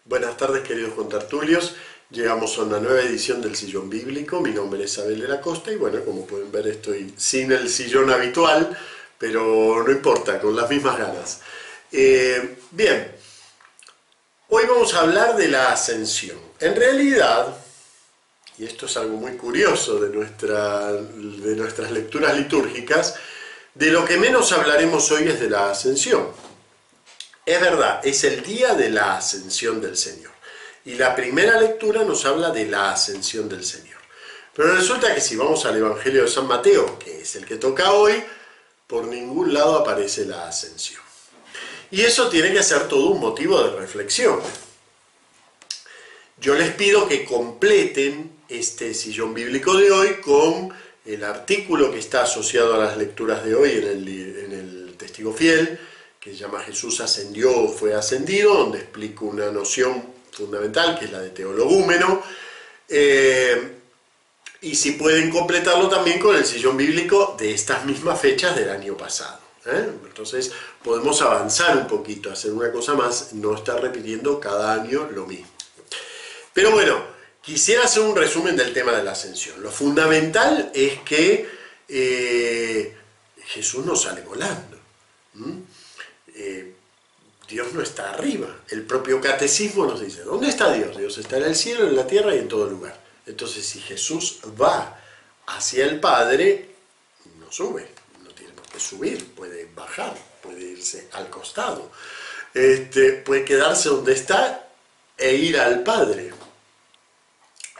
Buenas tardes, queridos contertulios. Llegamos a una nueva edición del Sillón Bíblico. Mi nombre es Abel de la Costa y bueno, como pueden ver estoy sin el sillón habitual, pero no importa, con las mismas ganas. Bien, hoy vamos a hablar de la ascensión. En realidad, y esto es algo muy curioso de nuestras lecturas litúrgicas, de lo que menos hablaremos hoy es de la ascensión. Es verdad, es el día de la ascensión del Señor. Y la primera lectura nos habla de la ascensión del Señor. Pero resulta que si vamos al Evangelio de San Mateo, que es el que toca hoy, por ningún lado aparece la ascensión. Y eso tiene que ser todo un motivo de reflexión. Yo les pido que completen este sillón bíblico de hoy con el artículo que está asociado a las lecturas de hoy en el Testigo Fiel, que se llama Jesús ascendió o fue ascendido, donde explico una noción fundamental, que es la de teologúmeno, y si pueden completarlo también con el sillón bíblico de estas mismas fechas del año pasado. Entonces podemos avanzar un poquito, hacer una cosa más, no estar repitiendo cada año lo mismo. Pero bueno, quisiera hacer un resumen del tema de la ascensión. Lo fundamental es que Jesús no sale volando. Dios no está arriba. El propio catecismo nos dice, ¿dónde está Dios? Dios está en el cielo, en la tierra y en todo lugar. Entonces, si Jesús va hacia el Padre, no sube, no tiene por qué subir, puede bajar, puede irse al costado, puede quedarse donde está e ir al Padre.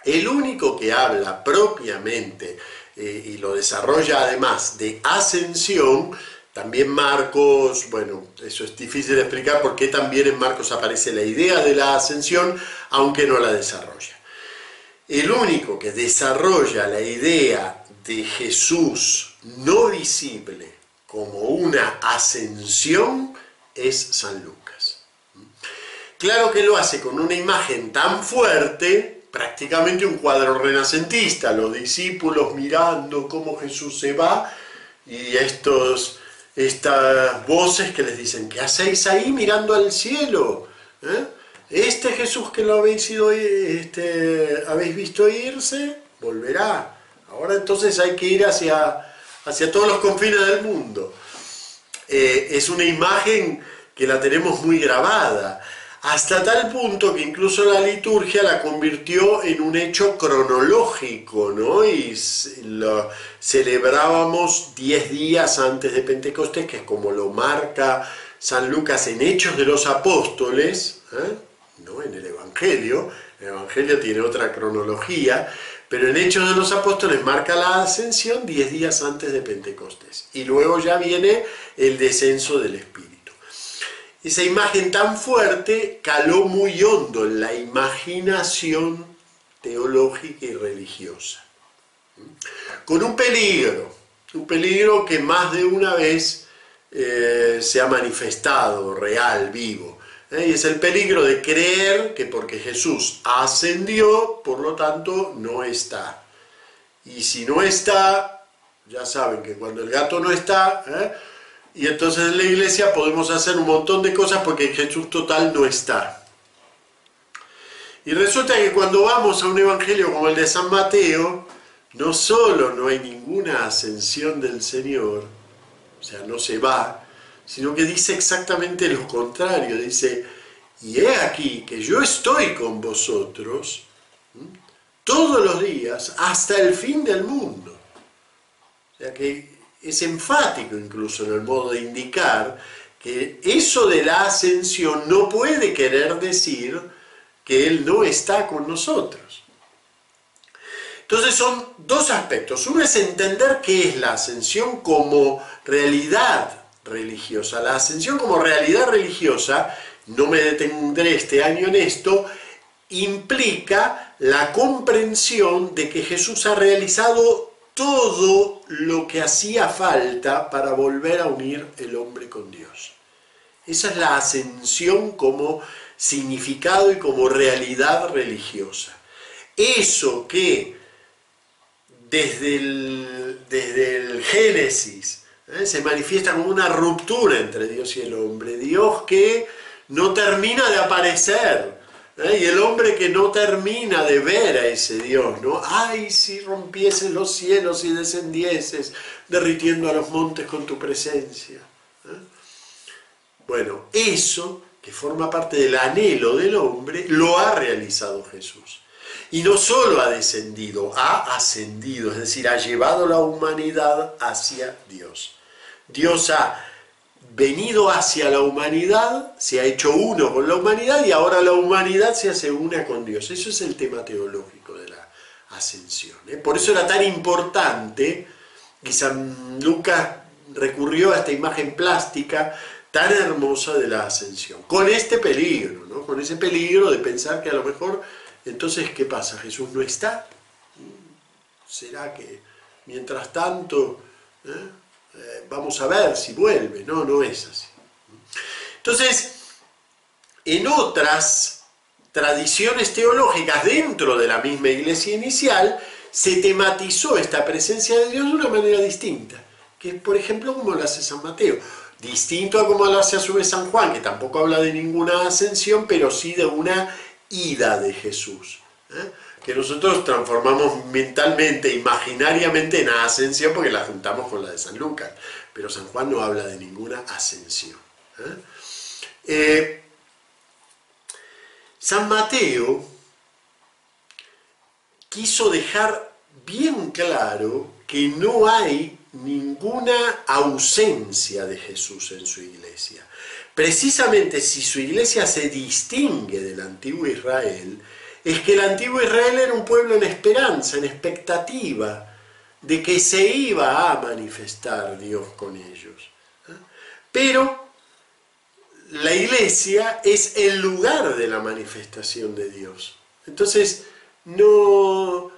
El único que habla propiamente y lo desarrolla además de ascensión, también Marcos, bueno, eso es difícil de explicar porque también en Marcos aparece la idea de la ascensión, aunque no la desarrolla. El único que desarrolla la idea de Jesús no visible como una ascensión es San Lucas. Claro que lo hace con una imagen tan fuerte, prácticamente un cuadro renacentista, los discípulos mirando cómo Jesús se va y estas voces que les dicen, ¿qué hacéis ahí mirando al cielo? Este Jesús que lo habéis visto irse, volverá. Ahora entonces hay que ir hacia todos los confines del mundo. Es una imagen que la tenemos muy grabada, hasta tal punto que incluso la liturgia la convirtió en un hecho cronológico, ¿no? Y lo celebrábamos 10 días antes de Pentecostés, que es como lo marca San Lucas en Hechos de los Apóstoles, no en el Evangelio. El Evangelio tiene otra cronología, pero en Hechos de los Apóstoles marca la ascensión 10 días antes de Pentecostés. Y luego ya viene el descenso del Espíritu. Esa imagen tan fuerte caló muy hondo en la imaginación teológica y religiosa. Con un peligro que más de una vez se ha manifestado, real, vivo. Y es el peligro de creer que porque Jesús ascendió, por lo tanto no está. Y si no está, ya saben que cuando el gato no está, y entonces en la iglesia podemos hacer un montón de cosas porque Jesús total no está. Y resulta que cuando vamos a un evangelio como el de San Mateo, no solo no hay ninguna ascensión del Señor, o sea, no se va, sino que dice exactamente lo contrario, dice, y he aquí que yo estoy con vosotros todos los días hasta el fin del mundo. O sea que es enfático incluso en el modo de indicar que eso de la ascensión no puede querer decir que Él no está con nosotros. Entonces son dos aspectos. Uno es entender qué es la ascensión como realidad religiosa. La ascensión como realidad religiosa, no me detendré este año en esto, implica la comprensión de que Jesús ha realizado todo lo que hacía falta para volver a unir el hombre con Dios. Esa es la ascensión como significado y como realidad religiosa. Eso que desde el Génesis se manifiesta como una ruptura entre Dios y el hombre. Dios que no termina de aparecer, Y el hombre que no termina de ver a ese Dios, ¿no? ¡Ay, si rompieses los cielos y descendieses, derritiendo a los montes con tu presencia! Bueno, eso, que forma parte del anhelo del hombre, lo ha realizado Jesús. Y no solo ha descendido, ha ascendido, es decir, ha llevado la humanidad hacia Dios. Dios ha venido hacia la humanidad, se ha hecho uno con la humanidad y ahora la humanidad se hace una con Dios. Eso es el tema teológico de la ascensión. Por eso era tan importante, y San Lucas recurrió a esta imagen plástica tan hermosa de la ascensión, con este peligro, ¿no? Con ese peligro de pensar que a lo mejor, entonces, ¿qué pasa? ¿Jesús no está? ¿Será que mientras tanto vamos a ver si vuelve? No, no es así. Entonces, en otras tradiciones teológicas dentro de la misma iglesia inicial, se tematizó esta presencia de Dios de una manera distinta, que es, por ejemplo, como lo hace San Mateo. Distinto a como lo hace a su vez San Juan, que tampoco habla de ninguna ascensión, pero sí de una ida de Jesús, que nosotros transformamos mentalmente, imaginariamente en ascensión, porque la juntamos con la de San Lucas, pero San Juan no habla de ninguna ascensión. San Mateo quiso dejar bien claro que no hay ninguna ausencia de Jesús en su iglesia. Precisamente si su iglesia se distingue del antiguo Israel, es que el antiguo Israel era un pueblo en esperanza, en expectativa de que se iba a manifestar Dios con ellos. Pero la iglesia es el lugar de la manifestación de Dios. Entonces, no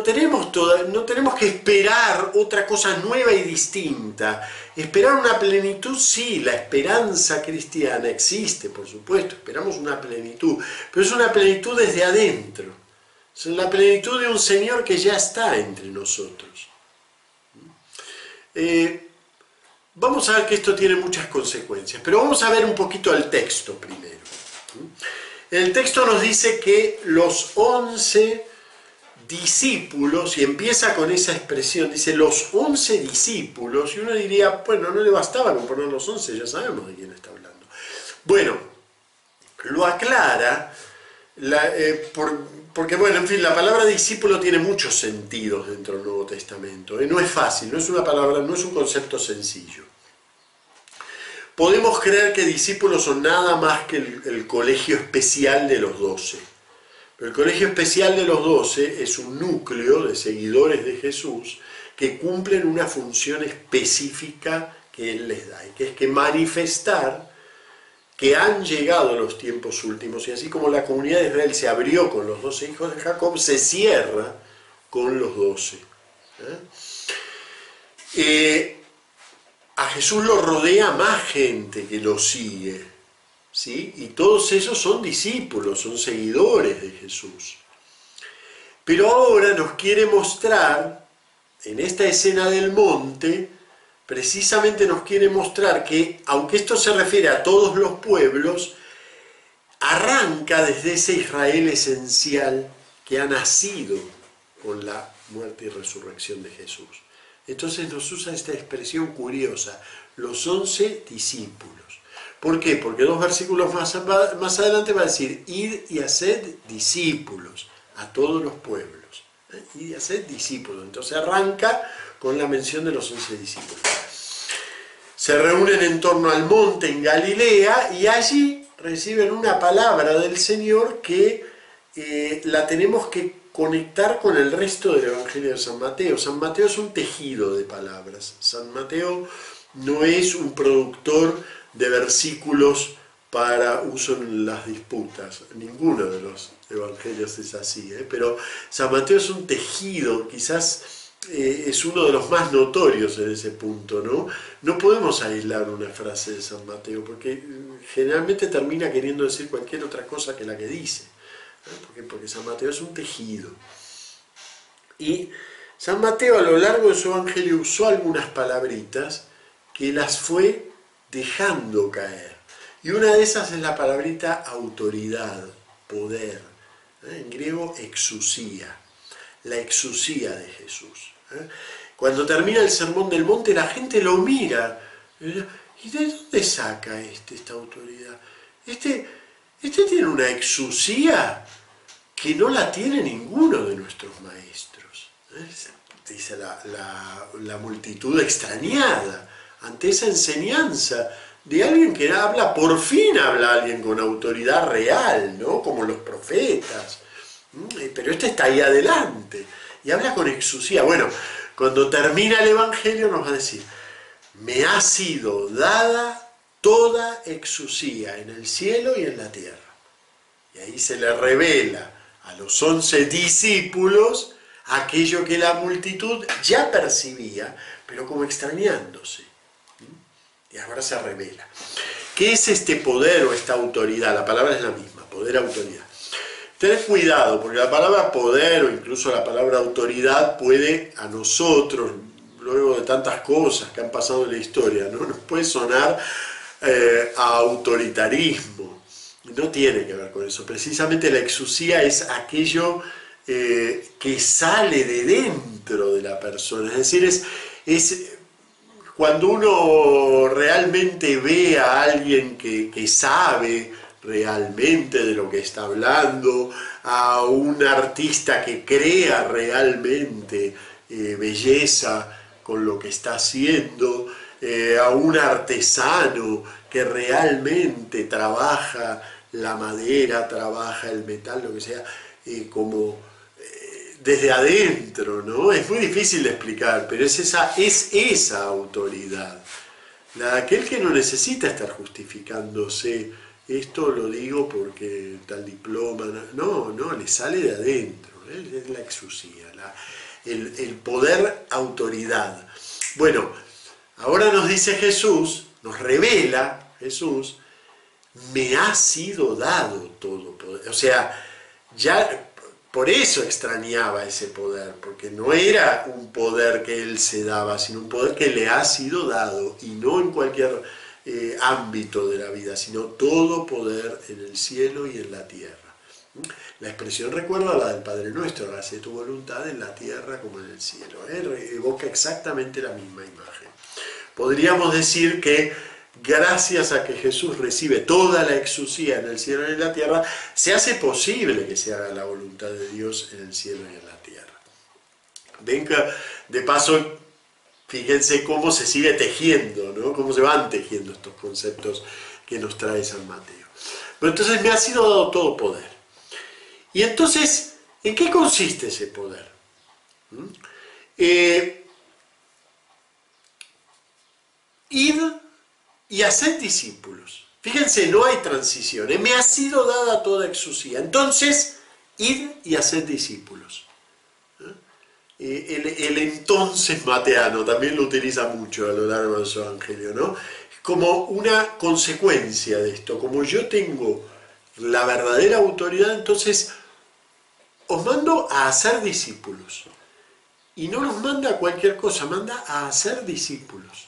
tenemos que esperar otra cosa nueva y distinta. Esperar una plenitud, sí, la esperanza cristiana existe, por supuesto, esperamos una plenitud, pero es una plenitud desde adentro. Es la plenitud de un Señor que ya está entre nosotros. Vamos a ver que esto tiene muchas consecuencias, pero vamos a ver un poquito el texto primero. El texto nos dice que los 11 discípulos, y empieza con esa expresión, dice los 11 discípulos, y uno diría, bueno, no le bastaba con poner los 11, ya sabemos de quién está hablando. Bueno, lo aclara, porque bueno, en fin, la palabra discípulo tiene muchos sentidos dentro del Nuevo Testamento, no es fácil, no es una palabra, no es un concepto sencillo. Podemos creer que discípulos son nada más que el colegio especial de los 12. Pero el colegio especial de los 12 es un núcleo de seguidores de Jesús que cumplen una función específica que Él les da, y que es que manifestar que han llegado los tiempos últimos, y así como la comunidad de Israel se abrió con los 12 hijos de Jacob, se cierra con los 12. A Jesús lo rodea más gente que lo sigue, ¿sí? Y todos esos son discípulos, son seguidores de Jesús. Pero ahora nos quiere mostrar, en esta escena del monte, precisamente nos quiere mostrar que, aunque esto se refiere a todos los pueblos, arranca desde ese Israel esencial que ha nacido con la muerte y resurrección de Jesús. Entonces nos usa esta expresión curiosa, los 11 discípulos. ¿Por qué? Porque 2 versículos más adelante va a decir, id y haced discípulos a todos los pueblos. Id y haced discípulos. Entonces arranca con la mención de los 11 discípulos. Se reúnen en torno al monte en Galilea y allí reciben una palabra del Señor que la tenemos que conectar con el resto del Evangelio de San Mateo. San Mateo es un tejido de palabras. San Mateo no es un productor de versículos para uso en las disputas. Ninguno de los evangelios es así, pero San Mateo es un tejido, quizás es uno de los más notorios en ese punto, ¿no? No podemos aislar una frase de San Mateo, porque generalmente termina queriendo decir cualquier otra cosa que la que dice. Porque San Mateo es un tejido. Y San Mateo a lo largo de su evangelio usó algunas palabritas que las fue dejando caer. Y una de esas es la palabrita autoridad. poder. En griego, exusía, la exusía de Jesús. Cuando termina el Sermón del Monte, la gente lo mira. ¿Y de dónde saca esta autoridad? Este tiene una exusía que no la tiene ninguno de nuestros maestros. Dice la multitud extrañada ante esa enseñanza de alguien que habla, por fin habla alguien con autoridad real, ¿no? Como los profetas. Pero este está ahí adelante y habla con exusía. Bueno, cuando termina el Evangelio nos va a decir: me ha sido dada toda exusía en el cielo y en la tierra. Y ahí se le revela a los 11 discípulos aquello que la multitud ya percibía, pero como extrañándose. Y ahora se revela. ¿Qué es este poder o esta autoridad? La palabra es la misma, poder, autoridad. Tened cuidado, porque la palabra poder o incluso la palabra autoridad puede a nosotros, luego de tantas cosas que han pasado en la historia, ¿no? Nos puede sonar a autoritarismo. No tiene que ver con eso. Precisamente la exusía es aquello que sale de dentro de la persona. Es decir, es cuando uno realmente ve a alguien que sabe realmente de lo que está hablando, a un artista que crea realmente belleza con lo que está haciendo, a un artesano que realmente trabaja la madera, trabaja el metal, lo que sea, como desde adentro, ¿no? Es muy difícil de explicar, pero es esa autoridad, la de aquel que no necesita estar justificándose. Esto lo digo porque tal diploma, no, le sale de adentro, es la exusía, el poder autoridad. Bueno, ahora nos dice Jesús, nos revela Jesús, me ha sido dado todo poder. O sea, ya por eso extrañaba ese poder, porque no era un poder que él se daba, sino un poder que le ha sido dado, y no en cualquier ámbito de la vida, sino todo poder en el cielo y en la tierra. La expresión recuerda a la del Padre Nuestro: hágase tu voluntad en la tierra como en el cielo. Evoca exactamente la misma imagen. Podríamos decir que gracias a que Jesús recibe toda la exusía en el cielo y en la tierra, se hace posible que se haga la voluntad de Dios en el cielo y en la tierra. Venga, de paso, fíjense cómo se sigue tejiendo, ¿no? Cómo se van tejiendo estos conceptos que nos trae San Mateo. Pero entonces me ha sido dado todo poder. Y entonces, ¿en qué consiste ese poder? Id y haced discípulos. Fíjense, no hay transición. Me ha sido dada toda exusía. Entonces, id y haced discípulos. El entonces mateano también lo utiliza mucho a lo largo de su evangelio, ¿no? Como una consecuencia de esto. Como yo tengo la verdadera autoridad, entonces os mando a hacer discípulos. Y no nos manda a cualquier cosa, manda a hacer discípulos.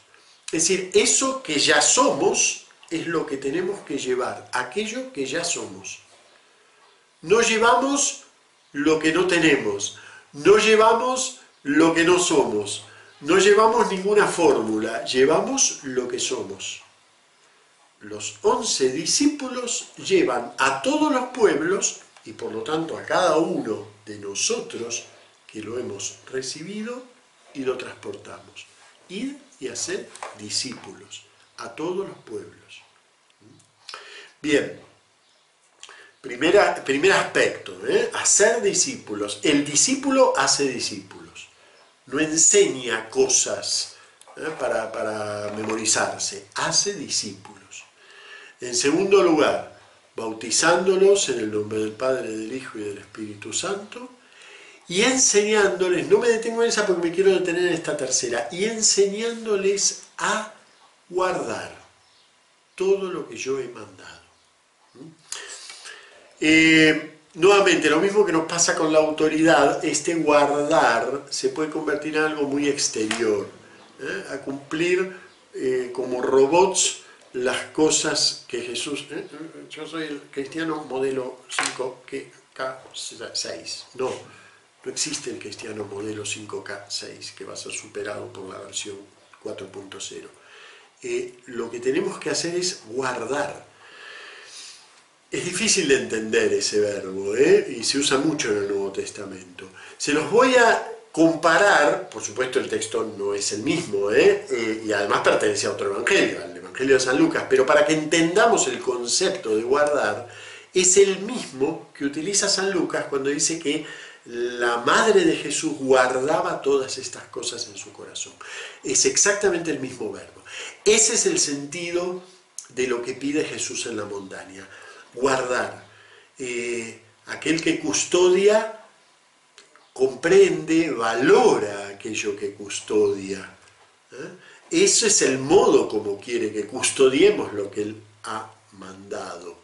Es decir, eso que ya somos es lo que tenemos que llevar, aquello que ya somos. No llevamos lo que no tenemos, no llevamos lo que no somos, no llevamos ninguna fórmula, llevamos lo que somos. Los 11 discípulos llevan a todos los pueblos, y por lo tanto a cada uno de nosotros que lo hemos recibido y lo transportamos. Id y hacer discípulos a todos los pueblos. Bien, primer aspecto, hacer discípulos. El discípulo hace discípulos, no enseña cosas para memorizarse, hace discípulos. En segundo lugar, bautizándolos en el nombre del Padre, del Hijo y del Espíritu Santo, y enseñándoles, no me detengo en esa porque me quiero detener en esta tercera, y enseñándoles a guardar todo lo que yo he mandado. Nuevamente, lo mismo que nos pasa con la autoridad, este guardar se puede convertir en algo muy exterior, a cumplir como robots las cosas que Jesús... yo soy el cristiano modelo 5K6. No, no existe el cristiano modelo 5K6 que va a ser superado por la versión 4.0. Lo que tenemos que hacer es guardar. Es difícil de entender ese verbo, y se usa mucho en el Nuevo Testamento. Se los voy a comparar, por supuesto el texto no es el mismo, y además pertenece a otro evangelio, al Evangelio de San Lucas, pero para que entendamos el concepto de guardar, es el mismo que utiliza San Lucas cuando dice que la madre de Jesús guardaba todas estas cosas en su corazón. Es exactamente el mismo verbo. Ese es el sentido de lo que pide Jesús en la montaña. Guardar. Aquel que custodia comprende, valora aquello que custodia. Ese es el modo como quiere que custodiemos lo que Él ha mandado.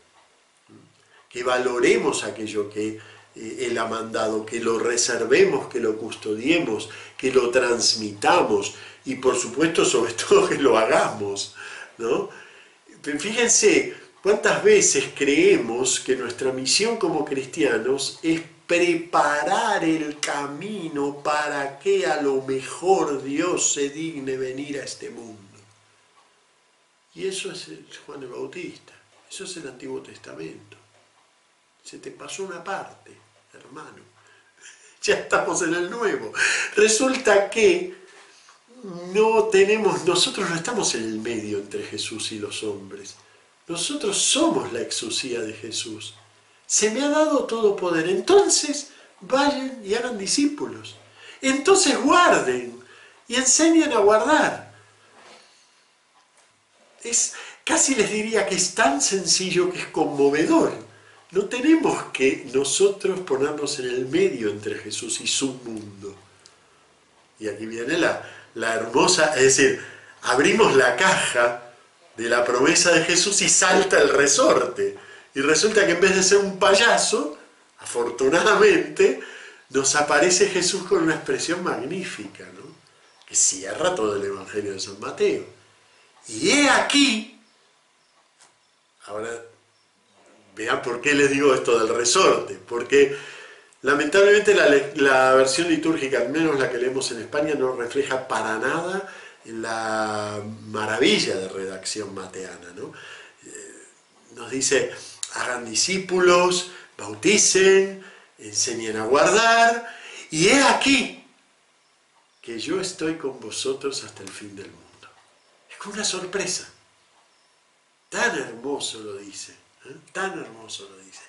Que valoremos aquello que Él ha mandado, que lo reservemos, que lo custodiemos, que lo transmitamos y por supuesto sobre todo que lo hagamos, ¿no? Fíjense cuántas veces creemos que nuestra misión como cristianos es preparar el camino para que a lo mejor Dios se digne venir a este mundo. Y eso es Juan el Bautista, eso es el Antiguo Testamento. Se te pasó una parte, hermano. Ya estamos en el Nuevo. Resulta que nosotros no estamos en el medio entre Jesús y los hombres. Nosotros somos la exusía de Jesús. Se me ha dado todo poder. Entonces vayan y hagan discípulos. Entonces guarden y enseñen a guardar. Casi les diría que es tan sencillo que es conmovedor. No tenemos que nosotros ponernos en el medio entre Jesús y su mundo. Y aquí viene la hermosa, es decir, abrimos la caja de la promesa de Jesús y salta el resorte. Y resulta que en vez de ser un payaso, afortunadamente, nos aparece Jesús con una expresión magnífica, ¿no? Que cierra todo el Evangelio de San Mateo. Y he aquí, ahora vean por qué les digo esto del resorte, porque lamentablemente la versión litúrgica, al menos la que leemos en España, no refleja para nada la maravilla de redacción mateana, ¿no? Nos dice, hagan discípulos, bauticen, enseñen a guardar, y he aquí que yo estoy con vosotros hasta el fin del mundo. Es como una sorpresa. Tan hermoso lo dice, tan hermoso lo dice.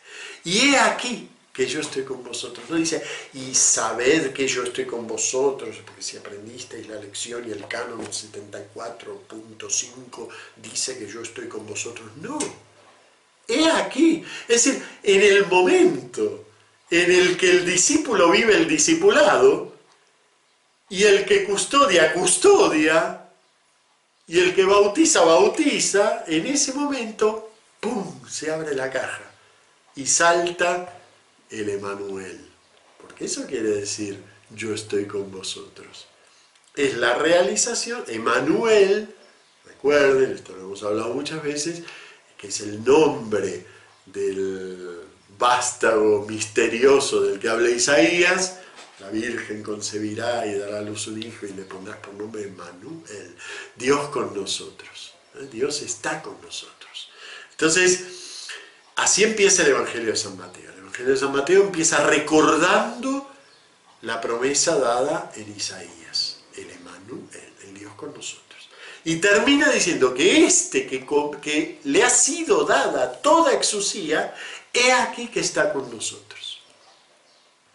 Y he aquí que yo estoy con vosotros. No dice, y sabed que yo estoy con vosotros, porque si aprendisteis la lección y el canon 74.5 dice que yo estoy con vosotros. No. He aquí. Es decir, en el momento en el que el discípulo vive el discipulado, y el que custodia, custodia, y el que bautiza, bautiza, en ese momento, ¡pum!, se abre la caja y salta el Emanuel. Porque eso quiere decir, yo estoy con vosotros. Es la realización, Emanuel, recuerden, esto lo hemos hablado muchas veces, que es el nombre del vástago misterioso del que habla Isaías. La Virgen concebirá y dará a luz un hijo y le pondrás por nombre Emanuel. Dios con nosotros. Dios está con nosotros. Entonces, así empieza el Evangelio de San Mateo. El Evangelio de San Mateo empieza recordando la promesa dada en Isaías. El Emanuel, el Dios con nosotros. Y termina diciendo que que le ha sido dada toda exusía, he aquí que está con nosotros.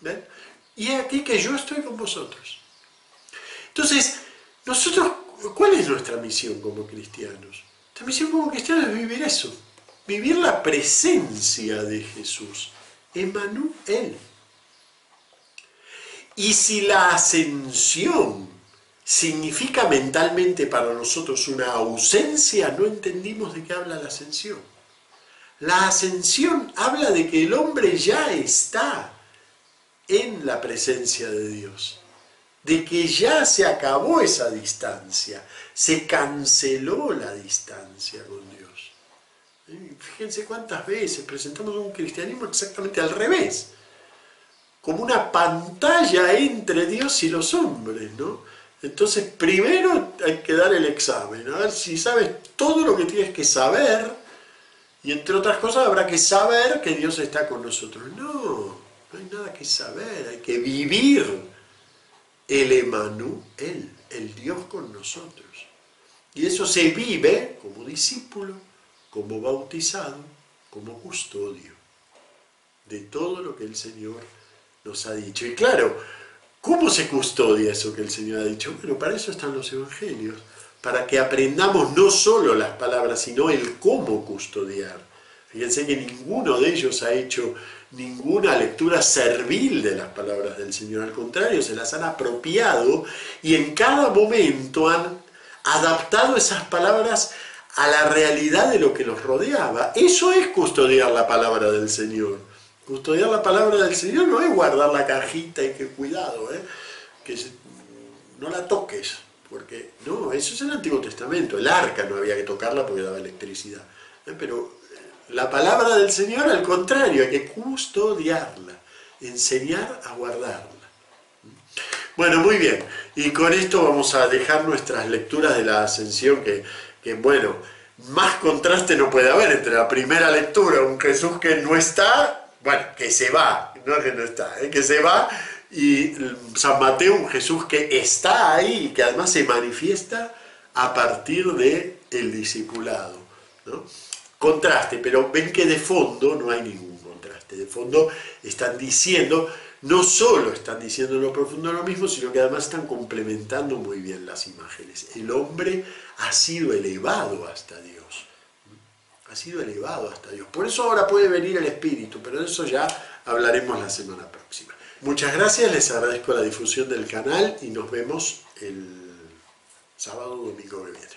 ¿Ven? Y he aquí que yo estoy con vosotros. Entonces, nosotros, ¿cuál es nuestra misión como cristianos? Nuestra misión como cristianos es vivir eso. Vivir la presencia de Jesús. Emanuel. Y si la ascensión significa mentalmente para nosotros una ausencia, no entendimos de qué habla la ascensión. La ascensión habla de que el hombre ya está en la presencia de Dios. de que ya se acabó esa distancia, se canceló la distancia con Dios. Fíjense cuántas veces presentamos un cristianismo exactamente al revés, como una pantalla entre Dios y los hombres, ¿no? Entonces primero hay que dar el examen, a ver si sabes todo lo que tienes que saber, y entre otras cosas habrá que saber que Dios está con nosotros. No hay nada que saber, hay que vivir el Emanuel, el Dios con nosotros. Y eso se vive como discípulo, como bautizado, como custodio de todo lo que el Señor nos ha dicho. Y claro, ¿cómo se custodia eso que el Señor ha dicho? Bueno, para eso están los evangelios, para que aprendamos no solo las palabras, sino el cómo custodiar. Fíjense que ninguno de ellos ha hecho ninguna lectura servil de las palabras del Señor, al contrario, se las han apropiado y en cada momento han adaptado esas palabras a la realidad de lo que los rodeaba. Eso es custodiar la palabra del Señor. Custodiar la palabra del Señor no es guardar la cajita y que cuidado, que no la toques, porque no, eso es el Antiguo Testamento. El arca no había que tocarla porque daba electricidad, pero la palabra del Señor, al contrario, hay que custodiarla, enseñar a guardarla. Bueno, muy bien, y con esto vamos a dejar nuestras lecturas de la Ascensión, que bueno, más contraste no puede haber entre la primera lectura, un Jesús que no está, bueno, que se va, no que no está, que se va, y San Mateo, un Jesús que está ahí y que además se manifiesta a partir del discipulado, ¿no? Contraste, pero ven que de fondo no hay ningún contraste, de fondo están diciendo, no solo están diciendo en lo profundo lo mismo, sino que además están complementando muy bien las imágenes. El hombre ha sido elevado hasta Dios, ha sido elevado hasta Dios. Por eso ahora puede venir el Espíritu, pero de eso ya hablaremos la semana próxima. Muchas gracias, les agradezco la difusión del canal y nos vemos el sábado o domingo que viene.